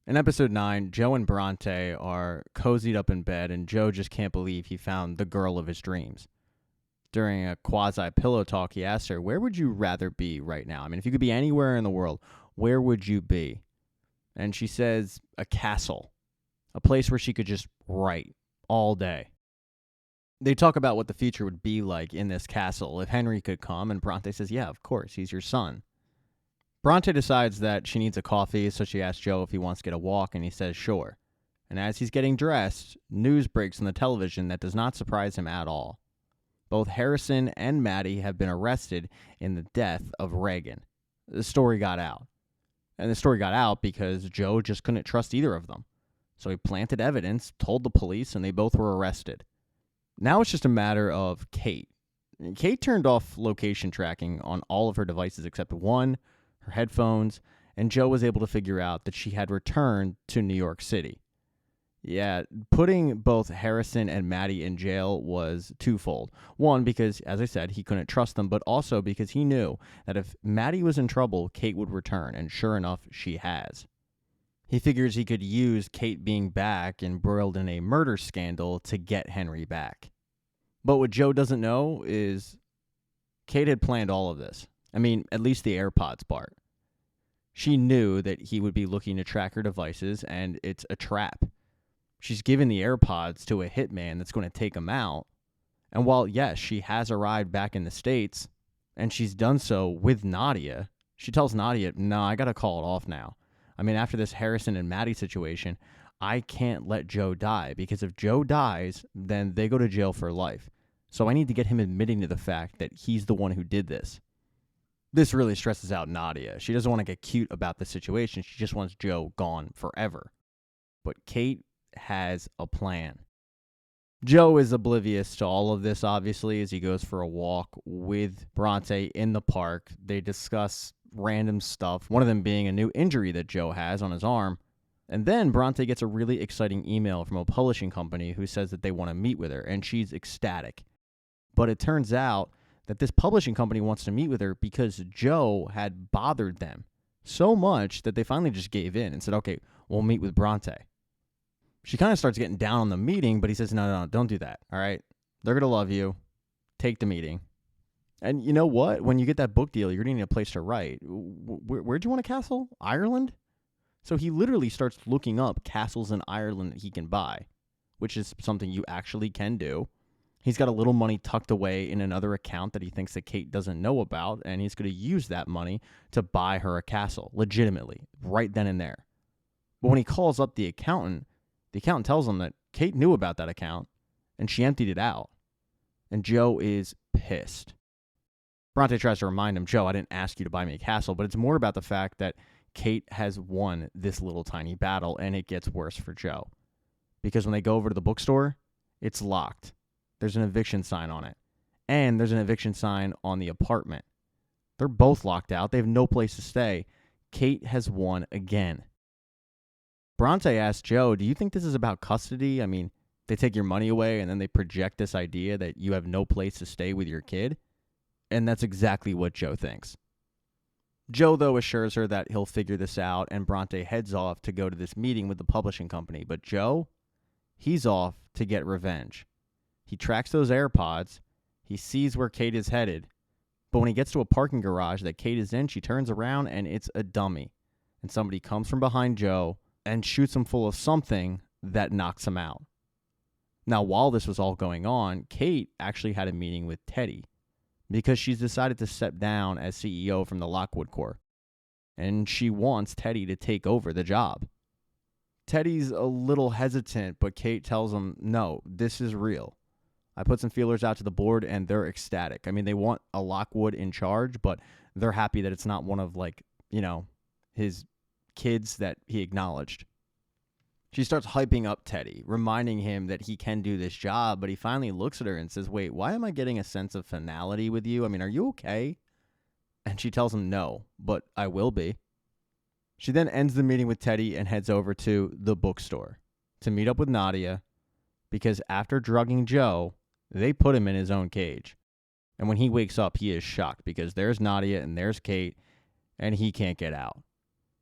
In episode 9, Joe and Bronte are cozied up in bed, and Joe just can't believe he found the girl of his dreams. During a quasi-pillow talk, he asks her, where would you rather be right now? I mean, if you could be anywhere in the world, where would you be? And she says, a castle, a place where she could just write all day. They talk about what the future would be like in this castle if Henry could come, and Bronte says, yeah, of course, he's your son. Bronte decides that she needs a coffee, so she asks Joe if he wants to get a walk, and he says sure. And as he's getting dressed, news breaks on the television that does not surprise him at all. Both Harrison and Maddie have been arrested in the death of Reagan. The story got out. And the story got out because Joe just couldn't trust either of them. So he planted evidence, told the police, and they both were arrested. Now it's just a matter of Kate. Kate turned off location tracking on all of her devices except one, her headphones, and Joe was able to figure out that she had returned to New York City. Yeah, putting both Harrison and Maddie in jail was twofold. One, because, as I said, he couldn't trust them, but also because he knew that if Maddie was in trouble, Kate would return, and sure enough, she has. He figures he could use Kate being back embroiled in a murder scandal to get Henry back. But what Joe doesn't know is Kate had planned all of this. I mean, at least the AirPods part. She knew that he would be looking to track her devices, and it's a trap. She's given the AirPods to a hitman that's going to take him out. And while, yes, she has arrived back in the States, and she's done so with Nadia, she tells Nadia, no, I got to call it off now. I mean, after this Harrison and Maddie situation, I can't let Joe die, because if Joe dies, then they go to jail for life. So I need to get him admitting to the fact that he's the one who did this. This really stresses out Nadia. She doesn't want to get cute about the situation. She just wants Joe gone forever. But Kate has a plan. Joe is oblivious to all of this, obviously, as he goes for a walk with Bronte in the park. They discuss random stuff, one of them being a new injury that Joe has on his arm. And then Bronte gets a really exciting email from a publishing company who says that they want to meet with her, and she's ecstatic. But it turns out that this publishing company wants to meet with her because Joe had bothered them so much that they finally just gave in and said, okay, we'll meet with Bronte. She kind of starts getting down on the meeting, but he says, no, don't do that, all right? They're going to love you. Take the meeting. And you know what? When you get that book deal, you're going to need a place to write. Where'd you want a castle? Ireland? So he literally starts looking up castles in Ireland that he can buy, which is something you actually can do. He's got a little money tucked away in another account that he thinks that Kate doesn't know about, and he's going to use that money to buy her a castle, legitimately, right then and there. But when he calls up the accountant tells him that Kate knew about that account, and she emptied it out. And Joe is pissed. Bronte tries to remind him, Joe, I didn't ask you to buy me a castle, but it's more about the fact that Kate has won this little tiny battle, and it gets worse for Joe. Because when they go over to the bookstore, it's locked. There's an eviction sign on it. And there's an eviction sign on the apartment. They're both locked out. They have no place to stay. Kate has won again. Bronte asks Joe, do you think this is about custody? I mean, they take your money away and then they project this idea that you have no place to stay with your kid? And that's exactly what Joe thinks. Joe, though, assures her that he'll figure this out, and Bronte heads off to go to this meeting with the publishing company. But Joe, he's off to get revenge. He tracks those AirPods. He sees where Kate is headed. But when he gets to a parking garage that Kate is in, she turns around and it's a dummy. And somebody comes from behind Joe and shoots him full of something that knocks him out. Now, while this was all going on, Kate actually had a meeting with Teddy because she's decided to step down as CEO from the Lockwood Corp. And she wants Teddy to take over the job. Teddy's a little hesitant, but Kate tells him, no, this is real. I put some feelers out to the board, and they're ecstatic. I mean, they want a Lockwood in charge, but they're happy that it's not one of, his kids that he acknowledged. She starts hyping up Teddy, reminding him that he can do this job, but he finally looks at her and says, wait, why am I getting a sense of finality with you? I mean, are you okay? And she tells him no, but I will be. She then ends the meeting with Teddy and heads over to the bookstore to meet up with Nadia, because after drugging Joe, they put him in his own cage. And when he wakes up, he is shocked because there's Nadia and there's Kate, and he can't get out.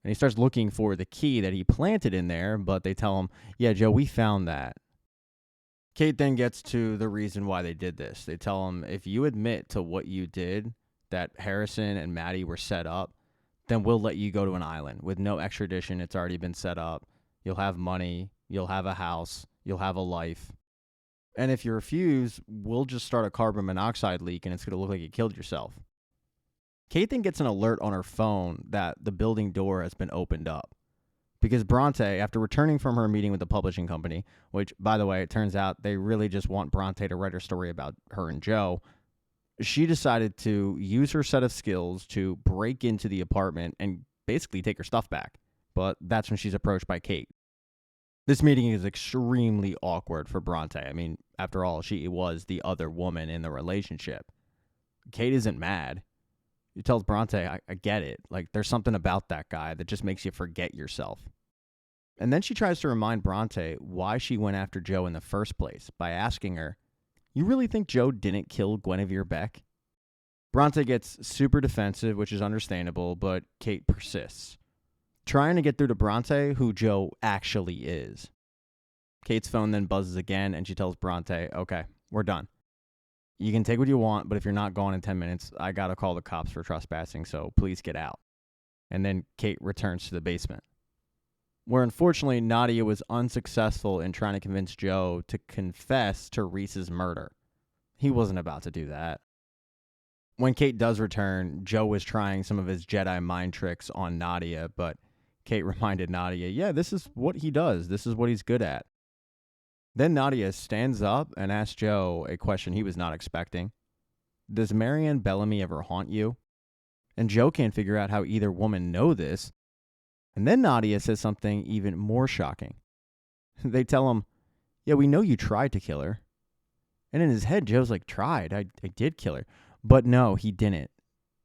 And he starts looking for the key that he planted in there, but they tell him, yeah, Joe, we found that. Kate then gets to the reason why they did this. They tell him, if you admit to what you did, that Harrison and Maddie were set up, then we'll let you go to an island with no extradition. It's already been set up. You'll have money. You'll have a house. You'll have a life. And if you refuse, we'll just start a carbon monoxide leak and it's going to look like you killed yourself. Kate then gets an alert on her phone that the building door has been opened up. Because Bronte, after returning from her meeting with the publishing company, which, by the way, it turns out they really just want Bronte to write her story about her and Joe, she decided to use her set of skills to break into the apartment and basically take her stuff back. But that's when she's approached by Kate. This meeting is extremely awkward for Bronte. I mean, after all, she was the other woman in the relationship. Kate isn't mad. She tells Bronte, I get it. Like, there's something about that guy that just makes you forget yourself. And then she tries to remind Bronte why she went after Joe in the first place by asking her, you really think Joe didn't kill Guinevere Beck? Bronte gets super defensive, which is understandable, but Kate persists, trying to get through to Bronte who Joe actually is. Kate's phone then buzzes again, and she tells Bronte, okay, we're done. You can take what you want, but if you're not gone in 10 minutes, I gotta call the cops for trespassing, so please get out. And then Kate returns to the basement, where unfortunately Nadia was unsuccessful in trying to convince Joe to confess to Reese's murder. He wasn't about to do that. When Kate does return, Joe was trying some of his Jedi mind tricks on Nadia, but Kate reminded Nadia, yeah, this is what he does. This is what he's good at. Then Nadia stands up and asks Joe a question he was not expecting. Does Marianne Bellamy ever haunt you? And Joe can't figure out how either woman know this. And then Nadia says something even more shocking. They tell him, yeah, we know you tried to kill her. And in his head, Joe's like, tried? I did kill her. But no, he didn't.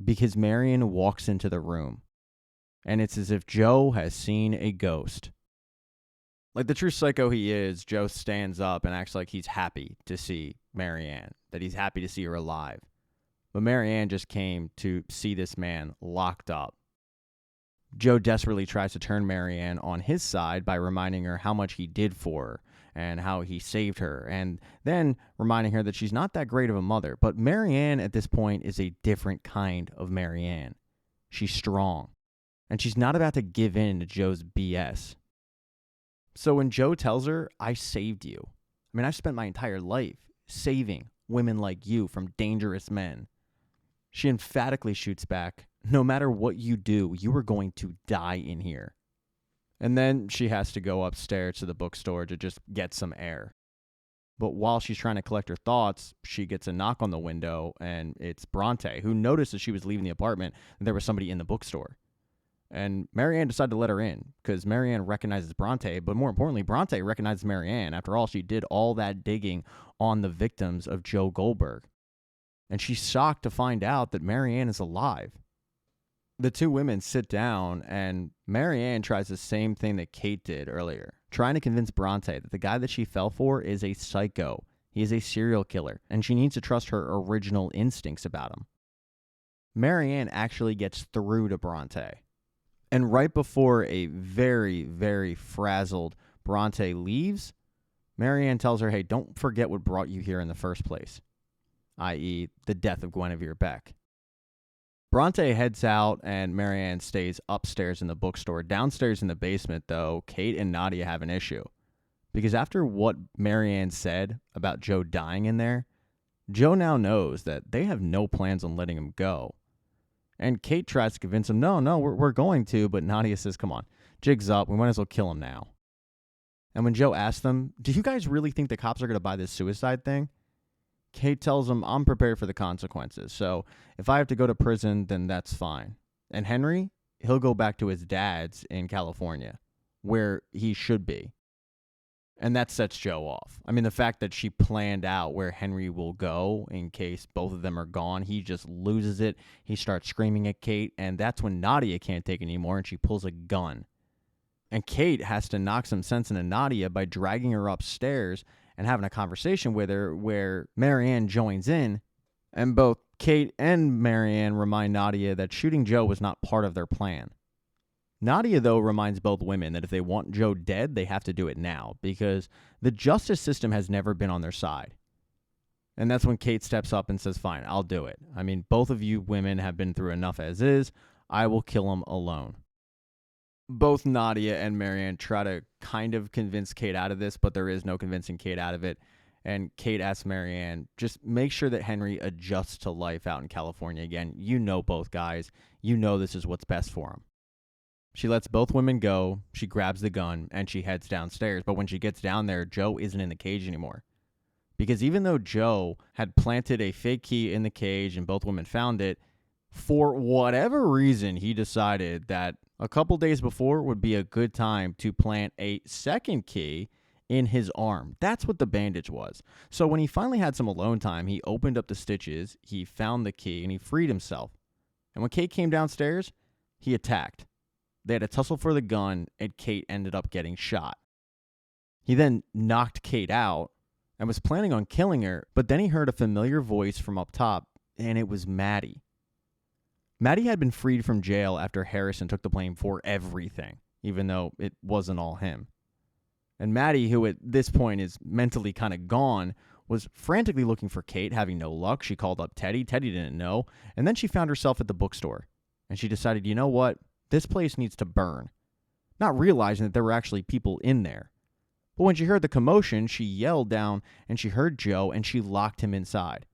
Because Marianne walks into the room. And it's as if Joe has seen a ghost. Like the true psycho he is, Joe stands up and acts like he's happy to see Marianne, that he's happy to see her alive. But Marianne just came to see this man locked up. Joe desperately tries to turn Marianne on his side by reminding her how much he did for her and how he saved her, and then reminding her that she's not that great of a mother. But Marianne at this point is a different kind of Marianne. She's strong, and she's not about to give in to Joe's BS. So when Joe tells her, I saved you. I mean, I've spent my entire life saving women like you from dangerous men. She emphatically shoots back, no matter what you do, you are going to die in here. And then she has to go upstairs to the bookstore to just get some air. But while she's trying to collect her thoughts, she gets a knock on the window, and it's Bronte, who noticed as she was leaving the apartment that there was somebody in the bookstore. And Marianne decided to let her in because Marianne recognizes Bronte, but more importantly, Bronte recognizes Marianne. After all, she did all that digging on the victims of Joe Goldberg. And she's shocked to find out that Marianne is alive. The two women sit down, and Marianne tries the same thing that Kate did earlier, trying to convince Bronte that the guy that she fell for is a psycho. He is a serial killer, and she needs to trust her original instincts about him. Marianne actually gets through to Bronte. And right before a very, very frazzled Bronte leaves, Marianne tells her, hey, don't forget what brought you here in the first place, i.e. the death of Guinevere Beck. Bronte heads out, and Marianne stays upstairs in the bookstore. Downstairs in the basement, though, Kate and Nadia have an issue. Because after what Marianne said about Joe dying in there, Joe now knows that they have no plans on letting him go. And Kate tries to convince him, no, we're going to, but Nadia says, come on, jig's up, we might as well kill him now. And when Joe asks them, do you guys really think the cops are going to buy this suicide thing? Kate tells him, I'm prepared for the consequences, so if I have to go to prison, then that's fine. And Henry, he'll go back to his dad's in California, where he should be. And that sets Joe off. I mean, the fact that she planned out where Henry will go in case both of them are gone, he just loses it. He starts screaming at Kate, and that's when Nadia can't take it anymore, and she pulls a gun. And Kate has to knock some sense into Nadia by dragging her upstairs and having a conversation with her where Marianne joins in, and both Kate and Marianne remind Nadia that shooting Joe was not part of their plan. Nadia, though, reminds both women that if they want Joe dead, they have to do it now because the justice system has never been on their side. And that's when Kate steps up and says, fine, I'll do it. I mean, both of you women have been through enough as is. I will kill him alone. Both Nadia and Marianne try to kind of convince Kate out of this, but there is no convincing Kate out of it. And Kate asks Marianne, just make sure that Henry adjusts to life out in California again. You know both guys. You know this is what's best for him. She lets both women go. She grabs the gun and she heads downstairs. But when she gets down there, Joe isn't in the cage anymore. Because even though Joe had planted a fake key in the cage and both women found it, for whatever reason, he decided that a couple days before would be a good time to plant a second key in his arm. That's what the bandage was. So when he finally had some alone time, he opened up the stitches, he found the key, and he freed himself. And when Kate came downstairs, he attacked. They had a tussle for the gun, and Kate ended up getting shot. He then knocked Kate out and was planning on killing her, but then he heard a familiar voice from up top, and it was Maddie. Maddie had been freed from jail after Harrison took the blame for everything, even though it wasn't all him. And Maddie, who at this point is mentally kind of gone, was frantically looking for Kate, having no luck. She called up Teddy. Teddy didn't know. And then she found herself at the bookstore. And she decided, you know what? This place needs to burn. Not realizing that there were actually people in there. But when she heard the commotion, she yelled down and she heard Joe and she locked him inside.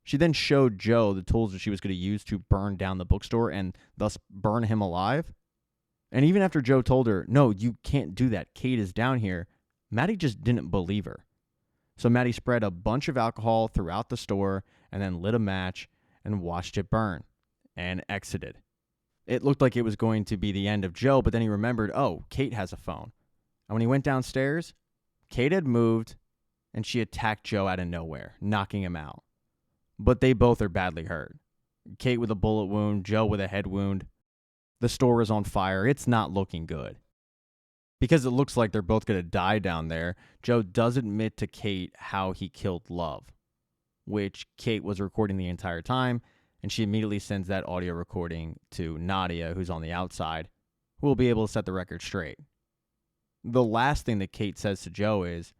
She then showed Joe the tools that she was going to use to burn down the bookstore and thus burn him alive. And even after Joe told her, no, you can't do that, Kate is down here, Maddie just didn't believe her. So Maddie spread a bunch of alcohol throughout the store and then lit a match and watched it burn and exited. It looked like it was going to be the end of Joe, but then he remembered, oh, Kate has a phone. And when he went downstairs, Kate had moved and she attacked Joe out of nowhere, knocking him out. But they both are badly hurt. Kate with a bullet wound, Joe with a head wound. The store is on fire. It's not looking good. Because it looks like they're both going to die down there, Joe does admit to Kate how he killed Love, which Kate was recording the entire time, and she immediately sends that audio recording to Nadia, who's on the outside, who will be able to set the record straight. The last thing that Kate says to Joe is,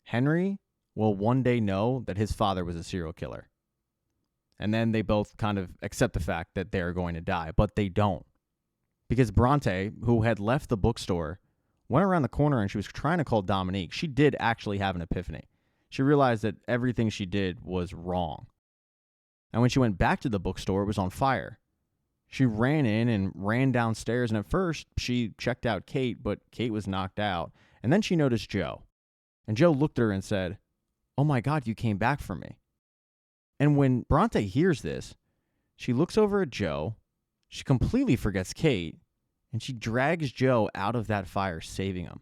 Henry will one day know that his father was a serial killer. And then they both kind of accept the fact that they're going to die, but they don't. Because Bronte, who had left the bookstore, went around the corner and she was trying to call Dominique. She did actually have an epiphany. She realized that everything she did was wrong. And when she went back to the bookstore, it was on fire. She ran in and ran downstairs, and at first she checked out Kate, but Kate was knocked out. And then she noticed Joe. And Joe looked at her and said, oh my God, you came back for me. And when Bronte hears this, she looks over at Joe, she completely forgets Kate, and she drags Joe out of that fire, saving him.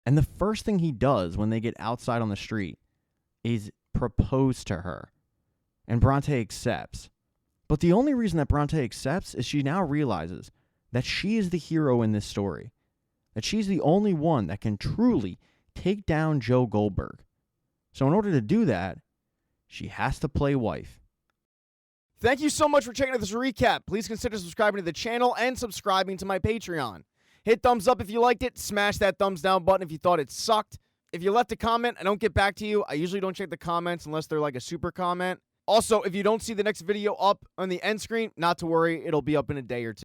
And the first thing he does when they get outside on the street is propose to her. And Bronte accepts. But the only reason that Bronte accepts is she now realizes that she is the hero in this story. That she's the only one that can truly take down Joe Goldberg. So in order to do that, she has to play wife. Thank you so much for checking out this recap. Please consider subscribing to the channel and subscribing to my Patreon. Hit thumbs up if you liked it. Smash that thumbs down button if you thought it sucked. If you left a comment, I don't get back to you. I usually don't check the comments unless they're like a super comment. Also, if you don't see the next video up on the end screen, not to worry, it'll be up in a day or two.